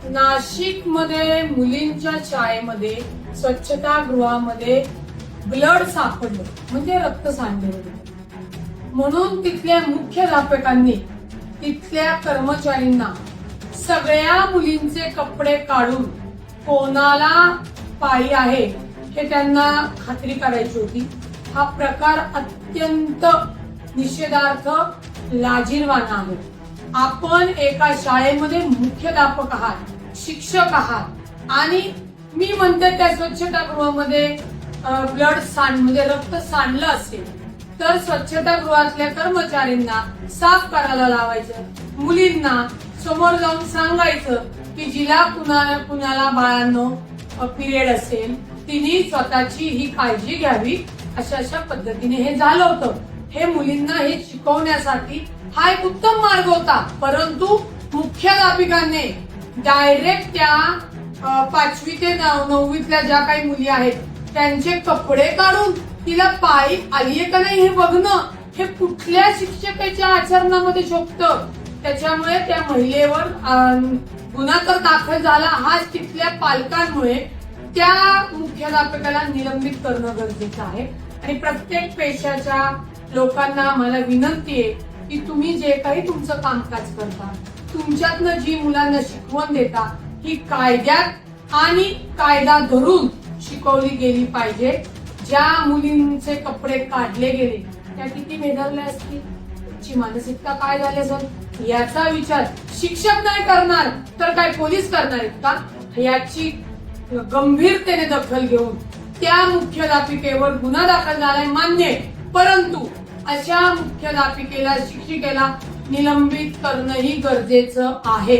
नाशिकमध्ये मुलींच्या शाळेमध्ये स्वच्छतागृहामध्ये ब्लड सापडलं म्हणजे रक्त सांडलं म्हणून तिथल्या मुख्याध्यापकांनी तिथल्या कर्मचाऱ्यांना सगळ्या मुलींचे कपडे काढून कोणाला पाळी आहे हे त्यांना खात्री करायची होती। हा प्रकार अत्यंत निषेधार्थ लाजिरवाणा आहे। आपण एका शाळेमध्ये मुख्याध्यापक आहात, शिक्षक आहात आणि मी म्हणते त्या स्वच्छतागृहामध्ये ब्लड म्हणजे रक्त सांडलं असेल तर स्वच्छतागृहातल्या कर्मचाऱ्यांना साफ करायला लावायचं, मुलींना समोर जाऊन सांगायचं की जिला कुणाला बाळांनो पिरियड असेल तिने स्वतःची ही काळजी घ्यावी। अशा पद्धतीने हे झालं होतं। हे मुलींना हे शिकवण्यासाठी हा एक उत्तम मार्ग होता, परंतु मुख्याध्यापिकाने डायरेक्ट त्या 5वी ते 9वीतल्या ज्या काही मुली आहेत त्यांचे कपडे काढून तिला पाळी आलीये का नाही हे बघणं हे कुठल्या शिक्षकाच्या आचरणामध्ये शोभतं। त्याच्यामुळे त्या महिलेवर गुन्हा तर दाखल झाला, हाच तिथल्या पालकांमुळे त्या मुख्याध्यापकाला निलंबित करणं गरजेचं आहे। आणि प्रत्येक पेशाच्या लोकांना मला विनंती आहे की तुम्ही जे काही तुमचं कामकाज करता तुमच्यातनं जी मुलांना शिकवण देता ही कायद्यात आणि कायदा धरून शिकवली गेली पाहिजे। ज्या मुलींचे कपडे काढले गेले त्या किती मेधावल्या असतील, त्यांची मानसिकता काय झाली असेल याचा विचार शिक्षक नाही करणार तर काय पोलीस करणार आहेत का? याची गंभीरतेने दखल घेऊन त्या मुख्याध्यापिकेवर गुन्हा दाखल झालाय मान्य आहे, परंतु अशा मुख्याध्यापिकेला शिक्षिकेला निलंबित करणंही गरजेचं आहे।